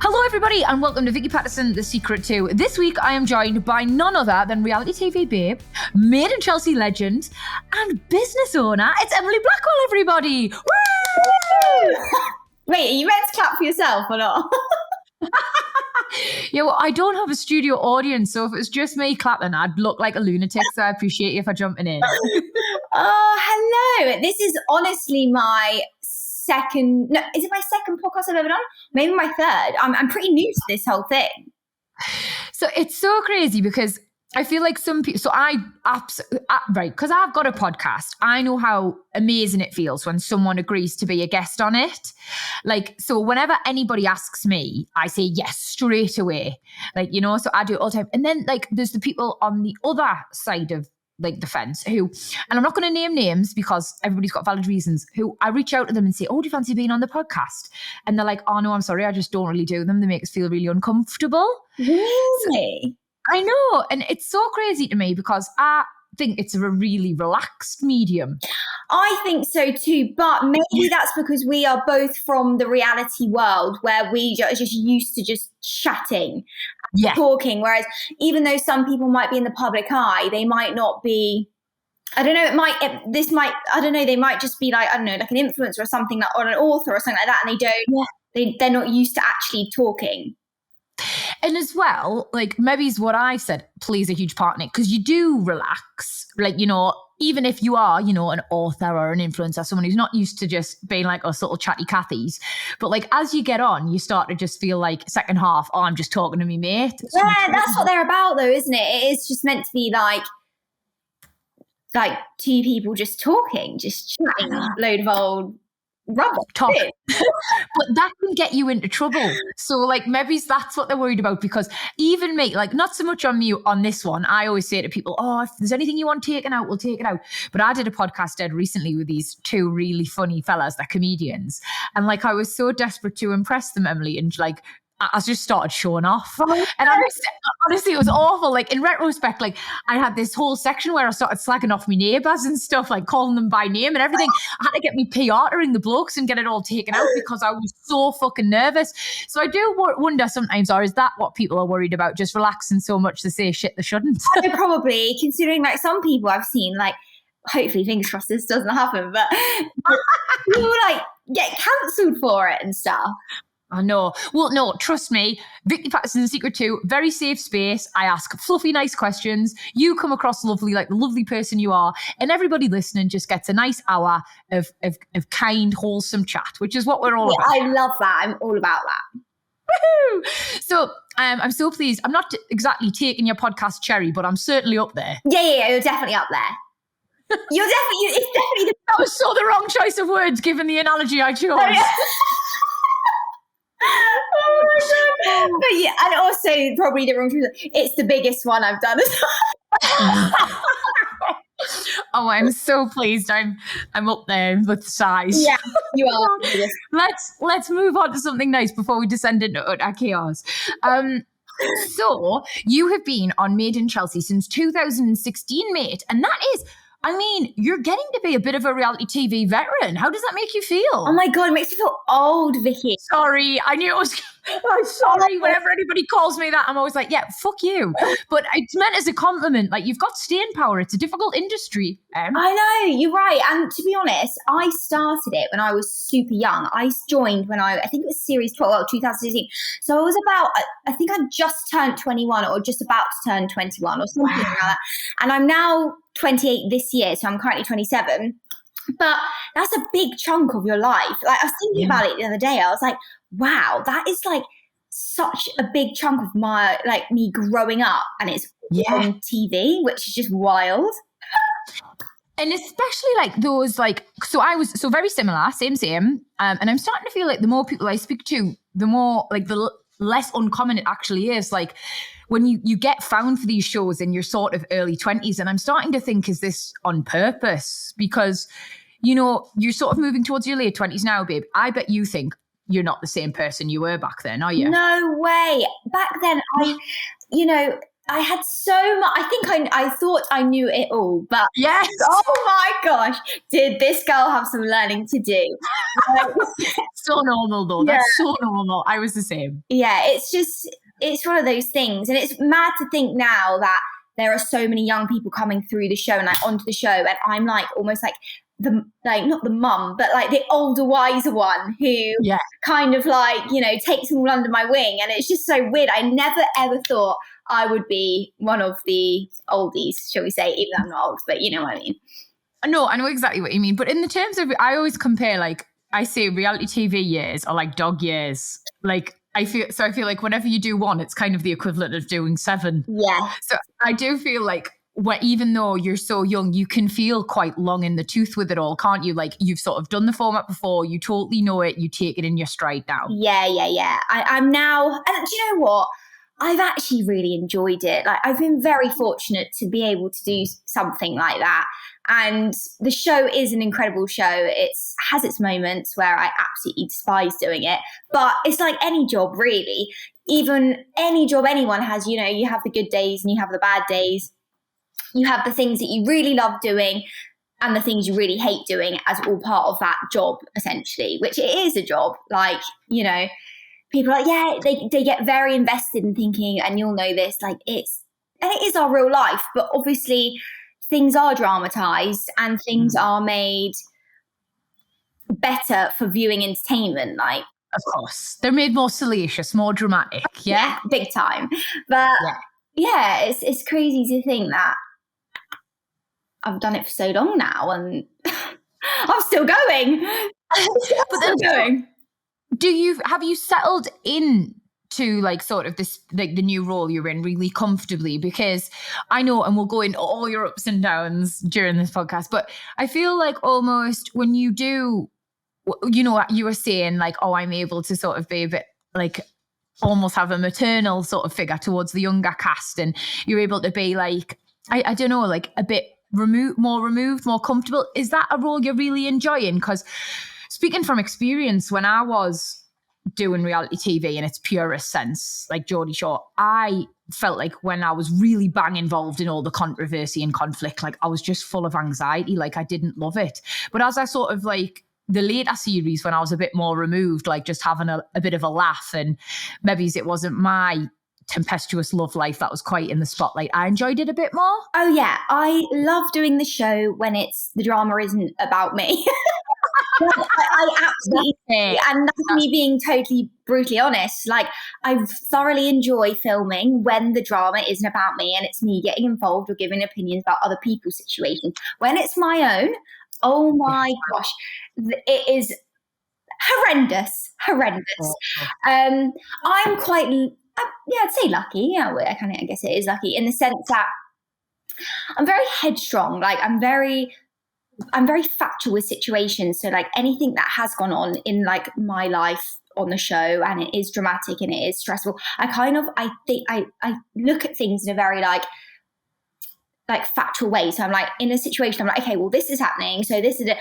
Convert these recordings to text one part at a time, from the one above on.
Hello everybody and welcome to Vicky Pattison, The Secret To. This week I am joined by none other than reality TV babe, Made in Chelsea legend and business owner. It's Emily Blackwell, everybody. Woo! Wait, are you meant to clap for yourself or not? Yeah, well, I don't have a studio audience, so if it was just me clapping, I'd look like a lunatic, so I appreciate you for jumping in. Oh, hello. This is honestly my second podcast I've ever done? Maybe my third. I'm pretty new to this whole thing. So it's so crazy because I feel like some people, because I've got a podcast, I know how amazing it feels when someone agrees to be a guest on it. Like, so whenever anybody asks me, I say yes straight away. Like, you know, so I do it all the time. And then like, there's the people on the other side of like the fence who, and I'm not going to name names because everybody's got valid reasons, who I reach out to them and say, oh, do you fancy being on the podcast? And they're like, oh no, I'm sorry, I just don't really do them. They make us feel really uncomfortable. Really? So, I know. And it's so crazy to me because I think it's a really relaxed medium. I think so too, but maybe that's because we are both from the reality world where we are just used to just chatting, talking. Whereas even though some people might be in the public eye, they might not be, I don't know, they might just be like, I don't know, like an influencer or something, like, or an author or something like that. And they're not used to actually talking. And as well, like maybe is what I said plays a huge part in it because you do relax, like, you know, even if you are, you know, an author or an influencer, someone who's not used to just being like us little chatty Cathys. But like as you get on, you start to just feel like second half, oh, I'm just talking to me mate. Yeah, that's what they're about though, isn't it? It is just meant to be like two people just talking, just chatting a load of old rubbish. But that can get you into trouble. So like maybe that's what they're worried about because even me, like not so much on me on this one, I always say to people, oh, if there's anything you want taken out, we'll take it out. But I did a podcast recently with these two really funny fellas, they're comedians. And like I was so desperate to impress them, Emily, and like I just started showing off. And honestly, it was awful. Like in retrospect, like I had this whole section where I started slagging off my neighbours and stuff, like calling them by name and everything. I had to get me PR to ring the blokes and get it all taken out because I was so fucking nervous. So I do wonder sometimes, or is that what people are worried about? Just relaxing so much to say shit they shouldn't? Probably, considering like some people I've seen, like hopefully fingers crossed this doesn't happen, but people like get cancelled for it and stuff. I know. Well, no, trust me. Vicky Pattison, The Secret To, very safe space. I ask fluffy, nice questions. You come across lovely, like the lovely person you are. And everybody listening just gets a nice hour of kind, wholesome chat, which is what we're all about. I love that. I'm all about that. Woohoo! So I'm so pleased. I'm not exactly taking your podcast cherry, but I'm certainly up there. Yeah, you're definitely up there. It's definitely That was so the wrong choice of words given the analogy I chose. Oh, yeah. Oh my God. But yeah, and also probably the wrong choice. It's the biggest one I've done. Oh, I'm so pleased. I'm up there with the size. Yeah, you are. Let's move on to something nice before we descend into utter chaos. So you have been on Made in Chelsea since 2016, mate, and that is, I mean, you're getting to be a bit of a reality TV veteran. How does that make you feel? Oh my God, it makes me feel old, Vicky. Sorry, I knew it was... I'm sorry, whenever anybody calls me that, I'm always like, yeah, fuck you. But it's meant as a compliment. Like, you've got staying power. It's a difficult industry. I know, you're right. And to be honest, I started it when I was super young. I joined when I think it was series 12, 2016. So I was about, I think I just turned 21 or just about to turn 21 or something like that. And I'm now 28 this year, so I'm currently 27. But that's a big chunk of your life. Like I was thinking about it the other day. I was like, wow, that is like such a big chunk of my, like me growing up, and it's on TV, which is just wild. And especially like those, like, so I was so very similar, same. And I'm starting to feel like the more people I speak to, the more like the less uncommon it actually is. Like when you get found for these shows in your sort of early 20s, and I'm starting to think, is this on purpose? Because, you know, you're sort of moving towards your late 20s now, babe. I bet you think you're not the same person you were back then, are you? No way. Back then, I had so much. I think I thought I knew it all, but yes, oh my gosh, did this girl have some learning to do? so normal though. Yeah. That's so normal. I was the same. Yeah, it's one of those things, and it's mad to think now that there are so many young people coming through the show and like onto the show, and I'm like almost like not the mum, but like the older, wiser one who kind of like, you know, takes them all under my wing. And it's just so weird. I never ever thought I would be one of the oldies, shall we say, even though I'm not old, but you know what I mean. No, I know exactly what you mean. But in the terms of, I always compare, like, I say reality TV years are like dog years. Like, I feel like whenever you do one, it's kind of the equivalent of doing 7. Yeah. So I do feel like, even though you're so young, you can feel quite long in the tooth with it all, can't you? Like, you've sort of done the format before, you totally know it, you take it in your stride now. Yeah. I'm now, and do you know what? I've actually really enjoyed it. Like, I've been very fortunate to be able to do something like that. And the show is an incredible show. It has its moments where I absolutely despise doing it, but it's like any job, really. Even any job anyone has, you know, you have the good days and you have the bad days. You have the things that you really love doing and the things you really hate doing as all part of that job, essentially, which it is a job. Like, you know, people are like, yeah, they get very invested in thinking, and you'll know this, like it is our real life, but obviously things are dramatized and things are made better for viewing entertainment. Like, of course, they're made more salacious, more dramatic. Yeah, big time. But yeah, it's crazy to think that I've done it for so long now, and I'm still going. But then going. Have you settled in to like sort of this, like the new role you're in, really comfortably? Because I know, and we'll go into all your ups and downs during this podcast, but I feel like almost when you do, you know, you were saying like, oh, I'm able to sort of be a bit like almost have a maternal sort of figure towards the younger cast, and you're able to be like, I don't know, like a bit more removed, more comfortable. Is that a role you're really enjoying? Because speaking from experience, when I was doing reality TV in its purest sense, like Geordie Shore, I felt like when I was really bang involved in all the controversy and conflict, like I was just full of anxiety, like I didn't love it. But as I sort of like the later series, when I was a bit more removed, like just having a bit of a laugh, and maybe it wasn't my tempestuous love life that was quite in the spotlight, I enjoyed it a bit more. Oh yeah, I love doing the show when the drama isn't about me. I absolutely, and that's me being totally brutally honest. Like, I thoroughly enjoy filming when the drama isn't about me and it's me getting involved or giving opinions about other people's situations. When it's my own, oh my gosh, it is horrendous. I'm quite, I'd say lucky. Yeah, I guess it is lucky in the sense that I'm very headstrong. Like, I'm very factual with situations. So like anything that has gone on in like my life on the show, and it is dramatic and it is stressful, I think I look at things in a very like factual way. So I'm like, in a situation, I'm like, okay, well, this is happening, so this is it.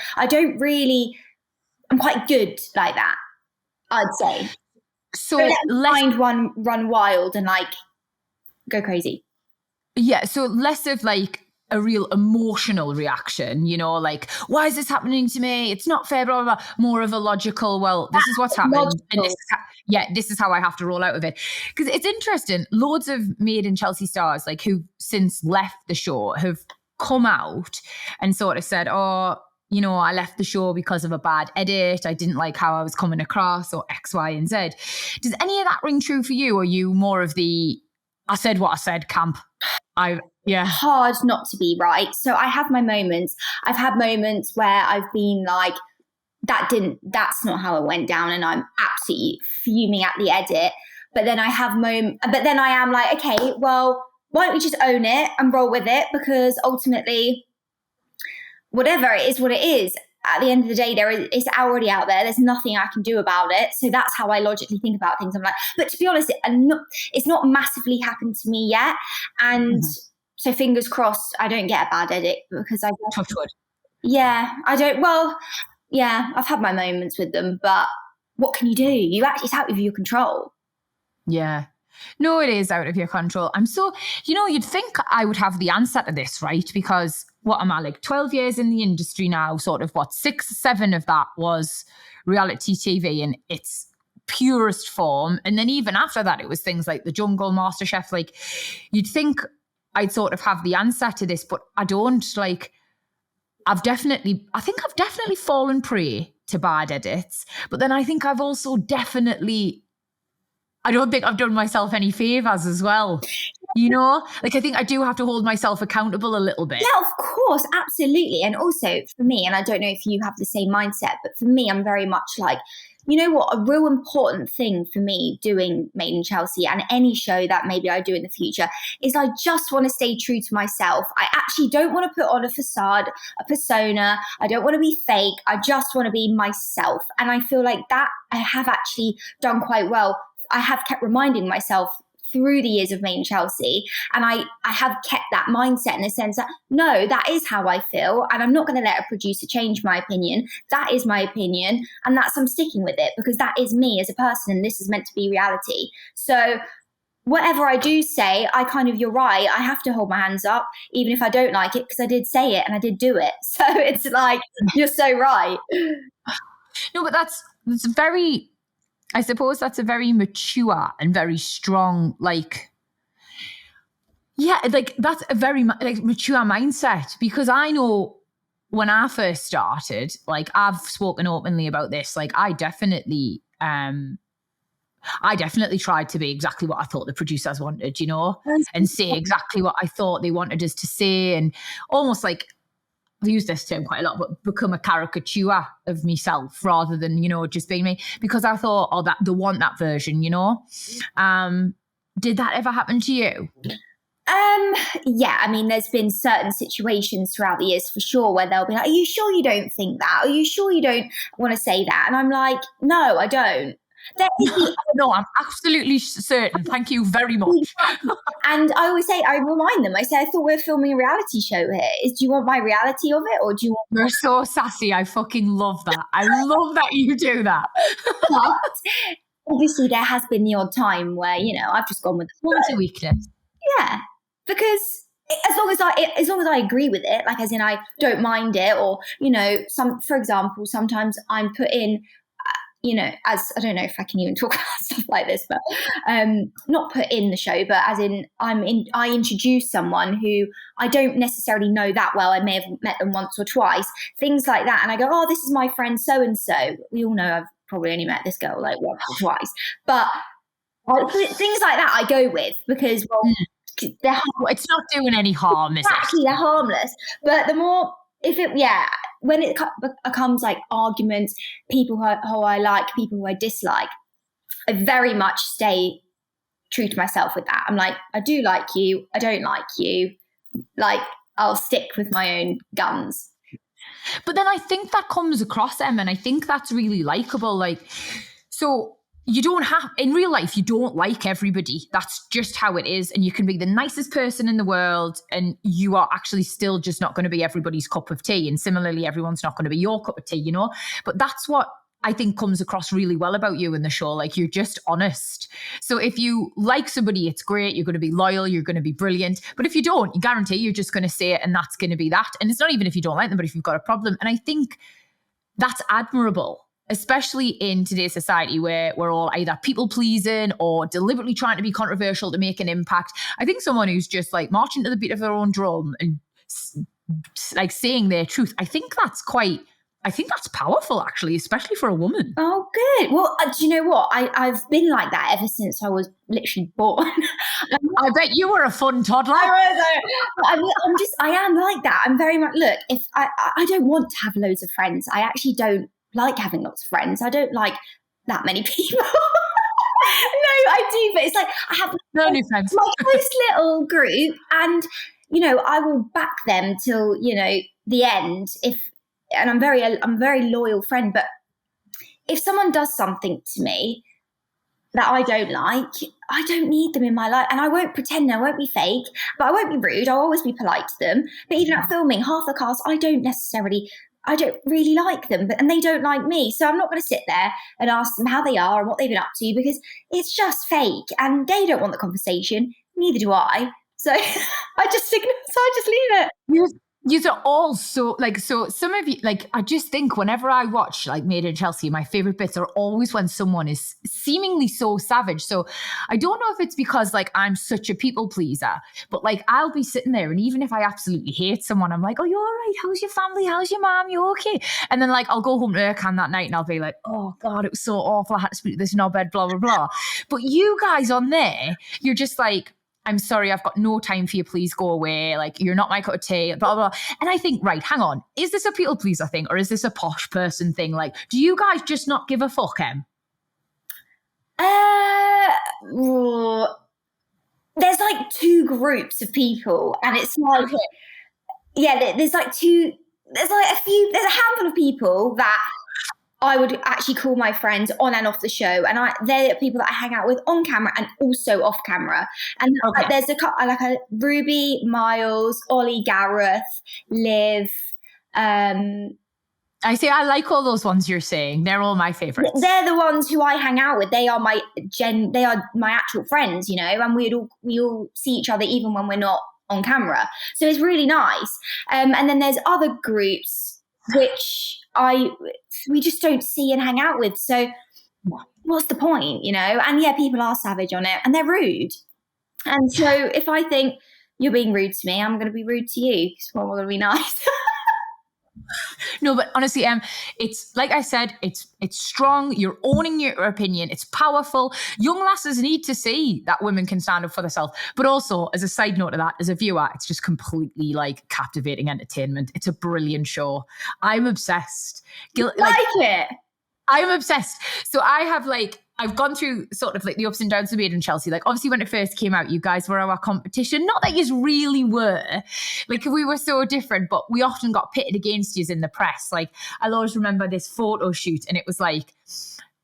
I'm quite good like that, I'd say. So let one run wild and like go crazy. Yeah, so less of like a real emotional reaction, you know, like, why is this happening to me? It's not fair, blah, blah, blah. More of a logical, well, this is what's happened. And this is how I have to roll out of it. Because it's interesting. Loads of Made in Chelsea stars, like who since left the show, have come out and sort of said, oh, you know, I left the show because of a bad edit. I didn't like how I was coming across, or X, Y, and Z. Does any of that ring true for you? Or are you more of the, I said what I said camp? Hard not to be, right? So I have my moments. I've had moments where I've been like, that's not how it went down, and I'm absolutely fuming at the edit. But then I am like, okay, well, why don't we just own it and roll with it? Because ultimately, whatever it is, what it is. At the end of the day, it's already out there. There's nothing I can do about it. So that's how I logically think about things. I'm like, but to be honest, it's not massively happened to me yet. And so fingers crossed, I don't get a bad edit, because I guess, touch wood. Yeah, I don't. Well, yeah, I've had my moments with them, but what can you do? It's out of your control. Yeah. No, it is out of your control. You'd think I would have the answer to this, right? Because what am I, like 12 years in the industry now, sort of 6, 7 of that was reality TV in its purest form. And then even after that, it was things like The Jungle, MasterChef. Like, you'd think I'd sort of have the answer to this, but I don't. Like, I think I've definitely fallen prey to bad edits, but then I think I've also I don't think I've done myself any favors as well. Like, I think I do have to hold myself accountable a little bit. Yeah, of course, absolutely. And also for me, and I don't know if you have the same mindset, but for me, I'm very much like, you know what, a real important thing for me doing Made in Chelsea and any show that maybe I do in the future is I just want to stay true to myself. I actually don't want to put on a facade, a persona. I don't want to be fake. I just want to be myself. And I feel like that I have actually done quite well. I have kept reminding myself through the years of Made in Chelsea, and I have kept that mindset in the sense that, no, that is how I feel, and I'm not going to let a producer change my opinion. That is my opinion, and I'm sticking with it because that is me as a person, and this is meant to be reality. So whatever I do say, you're right, I have to hold my hands up, even if I don't like it, because I did say it and I did do it. So it's like, you're so right. No, but that's very... I suppose that's a very mature and very strong, that's a very mature mindset, because I know when I first started, I've spoken openly about this, I definitely tried to be exactly what I thought the producers wanted, and say exactly what I thought they wanted us to say, and almost I've used this term quite a lot, but become a caricature of myself rather than, just being me, because I thought, that they want that version, Did that ever happen to you? Yeah, I mean, there's been certain situations throughout the years for sure where they'll be like, are you sure you don't think that? Are you sure you don't want to say that? And I'm like, no, I don't. No, I'm absolutely certain. Thank you very much. And I always say, I remind them, I say, I thought we were filming a reality show here. Do you want my reality of it, or do you want... You're so sassy. I fucking love that. I love that you do that. But obviously there has been the odd time where, I've just gone with the flow. It's a weakness. Yeah, because as long as I agree with it, as in I don't mind it, or, for example, sometimes I'm put in, as I don't know if I can even talk about stuff like this, but not put in the show, but as in I introduce someone who I don't necessarily know that well. I may have met them once or twice, things like that. And I go, oh, this is my friend so-and-so. We all know I've probably only met this girl once or twice. But things like that I go with because, it's not doing any harm, is it? Exactly, they're harmless. But the more... when it becomes arguments, people who I like, people who I dislike, I very much stay true to myself with that. I'm like, I do like you, I don't like you. I'll stick with my own guns. But then I think that comes across, Em, and I think that's really likable. So you don't have, in real life, you don't like everybody. That's just how it is. And you can be the nicest person in the world and you are actually still just not going to be everybody's cup of tea. And similarly, everyone's not going to be your cup of tea, But that's what I think comes across really well about you in the show. You're just honest. So if you like somebody, it's great. You're going to be loyal. You're going to be brilliant. But if you don't, you guarantee you're just going to say it and that's going to be that. And it's not even if you don't like them, but if you've got a problem. And I think that's admirable, especially in today's society where we're all either people pleasing or deliberately trying to be controversial to make an impact. I think someone who's just marching to the beat of their own drum and saying their truth, I think that's powerful, actually, especially for a woman. Oh, good. Well, do you know what? I've been like that ever since I was literally born. I bet you were a fun toddler. I am like that. I'm very much, look, if I don't want to have loads of friends. I actually don't like having lots of friends. I don't like that many people. No, I do, but it's I have no new friends. My close little group, and I will back them till the end. And I'm a very loyal friend, but if someone does something to me that I don't like, I don't need them in my life, and I won't pretend. I won't be fake, but I won't be rude. I'll always be polite to them. But even at filming, half the cast I don't necessarily I don't really like them, and they don't like me. So I'm not going to sit there and ask them how they are and what they've been up to, because it's just fake and they don't want the conversation. Neither do I. So I just leave it. You are all so some of you, like, I just think whenever I watch like Made in Chelsea, my favorite bits are always when someone is seemingly so savage. So I don't know if it's because like I'm such a people pleaser, but like I'll be sitting there, and even if I absolutely hate someone, I'm like, oh, you're all right, how's your family, how's your mom, you okay? And then like I'll go home to Ercan that night and I'll be like, oh God, it was so awful, I had to speak to this knobhead, blah blah blah. But you guys on there, you're just like, I'm sorry, I've got no time for you. Please go away. Like, you're not my cup of tea, blah, blah. And I think, right, hang on. Is this a people pleaser thing, or is this a posh person thing? Like, do you guys just not give a fuck, Em? There's like two groups of people, and it's like, there's a handful of people that I would actually call my friends on and off the show, and they're the people that I hang out with on camera and also off camera. And there's a Ruby, Miles, Ollie, Gareth, Liv. I say I like all those ones you're saying. They're all my favorites. They're the ones who I hang out with. They are my actual friends, you know, and we all see each other even when we're not on camera. So it's really nice. And then there's other groups which we just don't see and hang out with. So what's the point, you know? And yeah, people are savage on it and they're rude. And so if I think you're being rude to me, I'm going to be rude to you. So I'm going to be nice. No, but honestly, it's like I said, it's strong. You're owning your opinion. It's powerful. Young lasses need to see that women can stand up for themselves. But also, as a side note to that, as a viewer, it's just completely like captivating entertainment. It's a brilliant show. I'm obsessed. Like it. I'm obsessed. So I've gone through sort of like the ups and downs of Made in Chelsea. Like, obviously when it first came out, you guys were our competition. Not that you really were. Like, we were so different, but we often got pitted against you in the press. Like, I'll always remember this photo shoot, and it was like,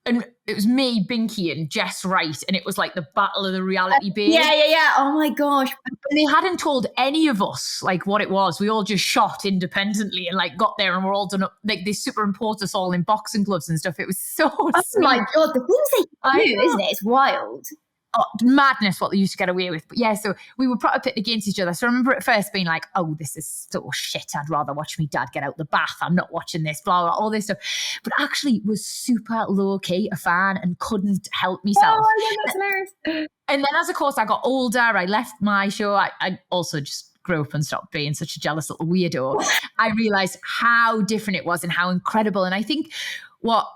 and it was me, Binky, and Jess Wright, and it was like the battle of the reality babes. Yeah. Oh my gosh. And they hadn't told any of us like what it was. We all just shot independently and like got there, and we're all done up. Like, they superimposed us all in boxing gloves and stuff. It was so sweet. My God, the things they do, isn't it? It's wild. Oh, madness what they used to get away with. But yeah, so we were put against each other. So I remember at first being like, oh, this is so shit. I'd rather watch me dad get out the bath. I'm not watching this, blah, blah, all this stuff. But actually was super low-key a fan and couldn't help myself. Oh, that's hilarious. And then as, of course, I got older, I left my show. I also just grew up and stopped being such a jealous little weirdo. I realised how different it was and how incredible. And I think what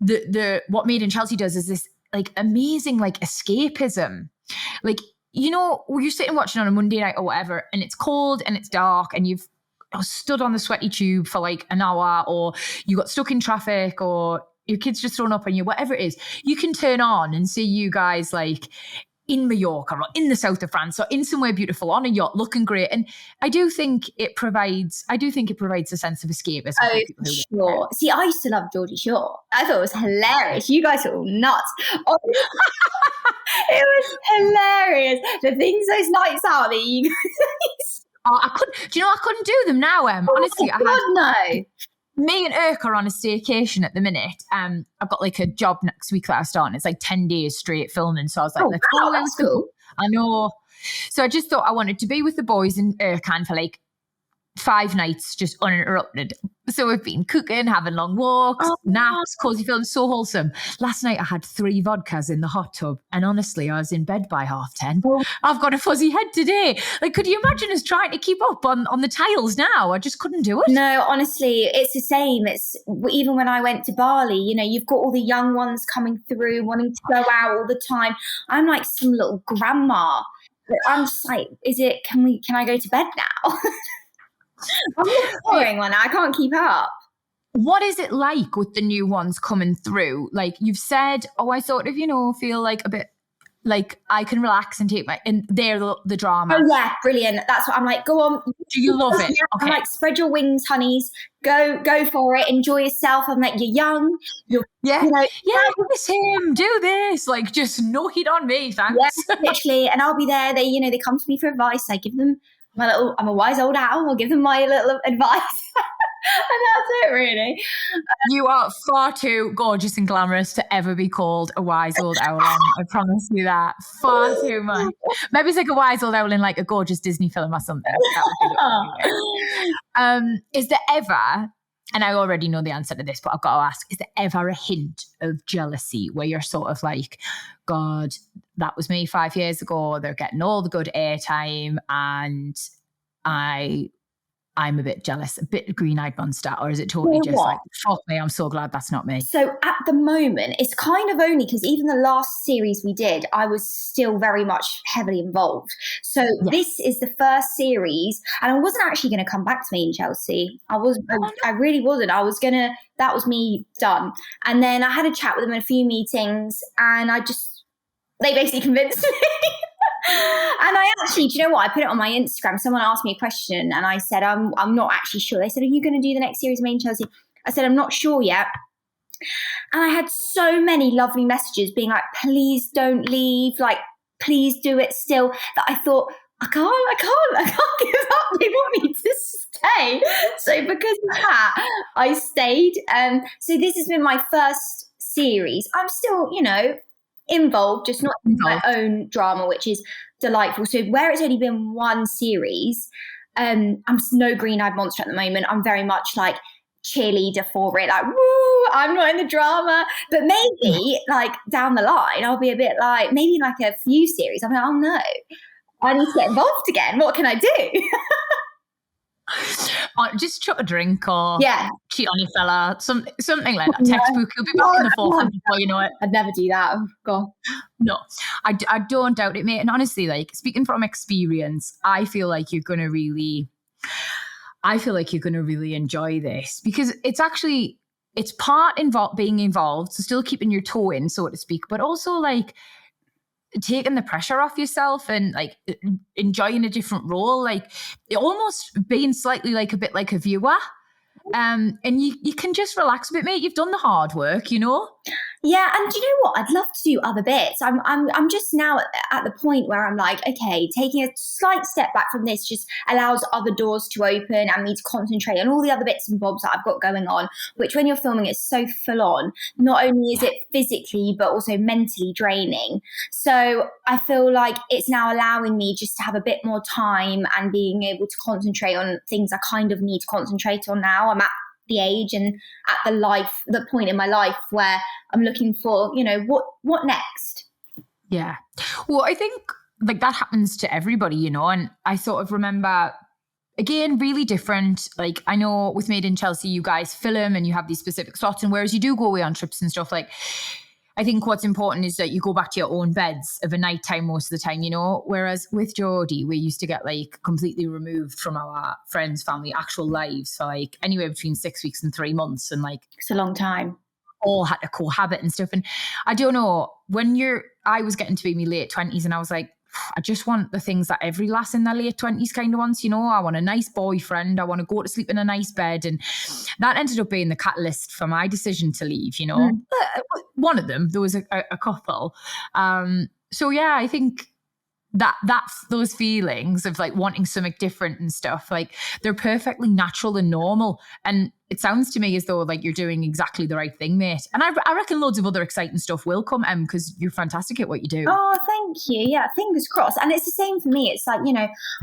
what Made in Chelsea does is this like amazing like escapism. Like, you know, where you're sitting watching on a Monday night or whatever, and it's cold and it's dark, and you've stood on the sweaty tube for like an hour, or you got stuck in traffic, or your kid's just thrown up on you, whatever it is, you can turn on and see you guys like in Mallorca or in the south of France or in somewhere beautiful on a yacht looking great. And I do think it provides a sense of escapism. Oh, sure. See, I used to love Geordie Shore. I thought it was hilarious. You guys were all nuts. Oh, it was hilarious. The things those nights out that you guys... I couldn't do them now, honestly. No. Me and Irk are on a staycation at the minute. I've got like a job next week that I start, and it's like 10 days straight filming. So I was like, let's go. That's cool. I know. So I just thought I wanted to be with the boys in Irkan for like 5 nights, just uninterrupted. So we've been cooking, having long walks, naps, cozy films, so wholesome. Last night I had 3 vodkas in the hot tub, and honestly, I was in bed by 10:30. I've got a fuzzy head today. Like, could you imagine us trying to keep up on the tiles now? I just couldn't do it. No, honestly, it's the same. It's even when I went to Bali, you know, you've got all the young ones coming through, wanting to go out all the time. I'm like some little grandma. I'm just like, can I go to bed now? I'm just boring one. I can't keep up. What is it like with the new ones coming through? Like, you've said, I sort of, you know, feel like a bit like I can relax and take and they're the drama. Oh yeah, brilliant. That's what I'm like. Go on. Do you love it? I'm like, spread your wings, honeys. Go for it. Enjoy yourself. I'm like, you're young. You know, it's him. Do this. Like, just no heat on me, thanks. Yeah, literally. And I'll be there. They come to me for advice. I give them I'm a wise old owl. I'll give them my little advice. that's it, really. You are far too gorgeous and glamorous to ever be called a wise old owl. I promise you that. Far too much. Maybe it's like a wise old owl in like a gorgeous Disney film or something. That would be the Is there ever, and I already know the answer to this, but I've got to ask, is there ever a hint of jealousy where you're sort of like, God, that was me 5 years ago. They're getting all the good airtime and I'm a bit jealous, a bit green-eyed monster, or is it totally just like, fuck me, I'm so glad that's not me? So at the moment, it's kind of only because even the last series we did, I was still very much heavily involved. So this is the first series, and I wasn't actually going to come back to me in Chelsea. I really wasn't. That was me done. And then I had a chat with them in a few meetings, and they basically convinced me. And I actually, do you know what? I put it on my Instagram. Someone asked me a question and I said, I'm not actually sure. They said, are you going to do the next series of Main Chelsea? I said, I'm not sure yet. And I had so many lovely messages being like, please don't leave. Like, please do it still. That I thought, I can't give up. They want me to stay. So because of that, I stayed. So this has been my first series. I'm still, involved, just not in my own drama, which is delightful. So where it's only been one series, I'm no green-eyed monster at the moment. I'm very much like cheerleader for it, like, woo, I'm not in the drama. But maybe like down the line, I'll be a bit like, maybe like a few series, I'm like, oh no, I need to get involved again. What can I do? Just chuck a drink or cheat on your fella, something like that. Textbook, you'll be back in the forefront before you know it. I'd never do that. Oh, God. No, I don't doubt it, mate. And honestly, like, speaking from experience, I feel like you're going to really enjoy this because it's part being involved, so still keeping your toe in, so to speak, but also like taking the pressure off yourself and like enjoying a different role, like almost being slightly like a bit like a viewer. And you can just relax a bit, mate. You've done the hard work, Yeah, and do you know what? I'd love to do other bits. I'm just now at the point where I'm like, okay, taking a slight step back from this just allows other doors to open and me to concentrate on all the other bits and bobs that I've got going on, which when you're filming it's so full on. Not only is it physically, but also mentally draining. So I feel like it's now allowing me just to have a bit more time and being able to concentrate on things I kind of need to concentrate on now. I'm at the age and at the point in my life where I'm looking for, what next? Yeah. Well, I think like that happens to everybody, and I sort of remember, again, really different. Like I know with Made in Chelsea, you guys film and you have these specific slots, and whereas you do go away on trips and stuff, like I think what's important is that you go back to your own beds of a nighttime most of the time, whereas with Geordie, we used to get like completely removed from our friends, family, actual lives for like anywhere between 6 weeks and 3 months. And like, it's a long time. All had to cohabit and stuff. And I don't know, I was getting to be in my late 20s and I was like, I just want the things that every lass in their late 20s kind of wants, I want a nice boyfriend. I want to go to sleep in a nice bed. And that ended up being the catalyst for my decision to leave, One of them, there was a couple. So yeah, I think that's those feelings of like wanting something different and stuff, like they're perfectly natural and normal. And it sounds to me as though like you're doing exactly the right thing, mate. And I reckon loads of other exciting stuff will come, because you're fantastic at what you do. Oh, thank you. Yeah, fingers crossed. And it's the same for me. It's like,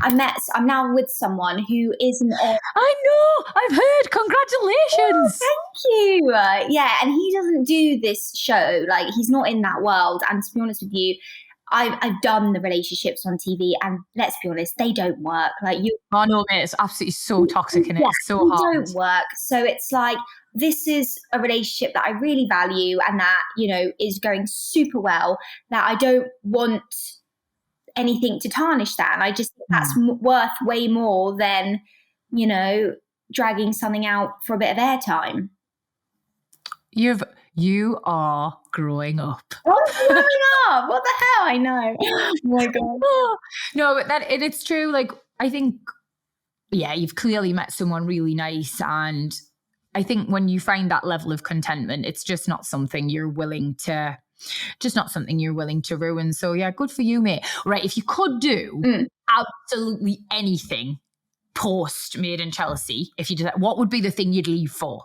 I'm now with someone who isn't. I know. I've heard. Congratulations. Oh, thank you. Yeah, and he doesn't do this show. Like he's not in that world. And to be honest with you, I've done the relationships on TV, and let's be honest, they don't work. Like you, oh no, mate, it's absolutely so toxic and it's so hard. They don't work. So it's like this is a relationship that I really value, and that is going super well. That I don't want anything to tarnish that, and I just think that's worth way more than dragging something out for a bit of airtime. You are growing up. I'm growing up. What the hell? I know. Oh my God. No, but it's true. Like, I think, yeah, you've clearly met someone really nice. And I think when you find that level of contentment, it's just not something you're willing to ruin. So yeah, good for you, mate. Right. If you could do absolutely anything post made in Chelsea, if you did that, what would be the thing you'd leave for?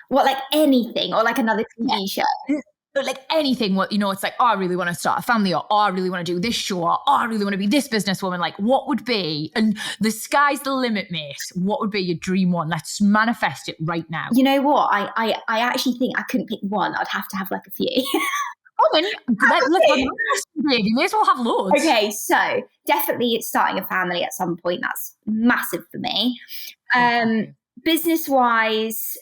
What, like anything, or like another TV show? But like anything, what, you know, it's like, oh, I really want to start a family, or oh, I really want to do this show, or oh, I really want to be this businesswoman. Like, what would be, and the sky's the limit, mate. What would be your dream one? Let's manifest it right now. You know what? I actually think I couldn't pick one. I'd have to have like a few. Oh, then you may as well have loads. Okay, so definitely it's starting a family at some point. That's massive for me. Business-wise,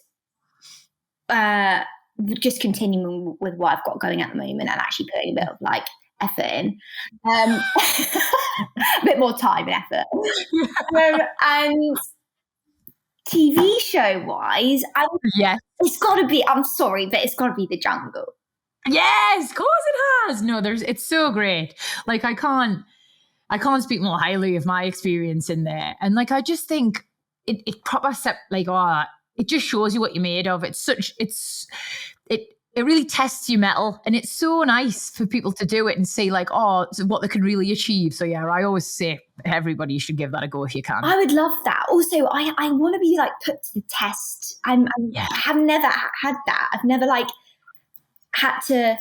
just continuing with what I've got going at the moment and actually putting a bit of like effort in. A bit more time and effort. And TV show-wise, it's got to be, I'm sorry, but it's got to be The Jungle. Yes, of course it has. No, it's so great. Like, I can't speak more highly of my experience in there. And like, I just think it proper like, oh, it just shows you what you're made of. It really tests your mettle, and it's so nice for people to do it and see like, oh, so what they can really achieve. So yeah, I always say everybody should give that a go if you can. I would love that. Also, I want to be like put to the test. I have never had that. I've never like had to,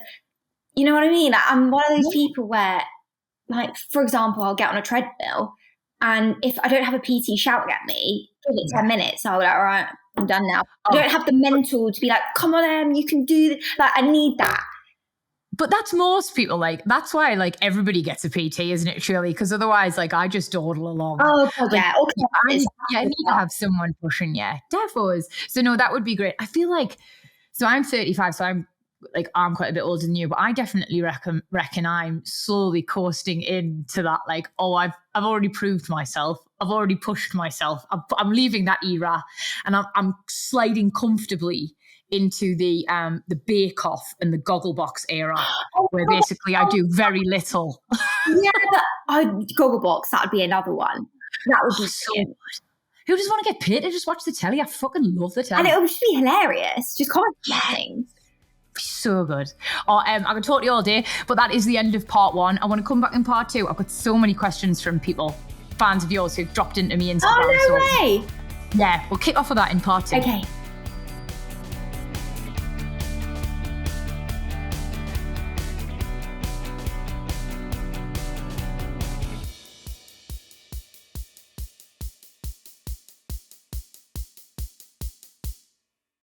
you know what I mean? Like, I'm one of those people where, like, for example, I'll get on a treadmill, and if I don't have a PT shouting at me, give it 10 minutes, I'll be like, all right, I'm done now. I don't have the mental to be like, come on, Em, you can do this. Like, I need that. But that's most people, like, that's why, like, everybody gets a PT, isn't it, Shirley? Because otherwise, like, I just dawdle along. Oh, God, yeah. Okay. I need to have someone pushing, defo is. So, no, that would be great. I feel like, so I'm 35, so I'm quite a bit older than you, but I definitely reckon I'm slowly coasting into that, like, oh, I've already proved myself. I've already pushed myself. I'm leaving that era, and I'm sliding comfortably into the Bake Off and the Gogglebox era, where basically I do very little. Gogglebox, that would be another one. That would be so good. Who just want to get paid to just watch the telly? I fucking love the telly. And it would just be hilarious. Just comment things. So good. I could talk to you all day, but that is the end of part 1. I want to come back in part 2. I've got so many questions from people, fans of yours, who've dropped into me Instagram. Oh, no way. Yeah, we'll kick off with that in part 2. Okay.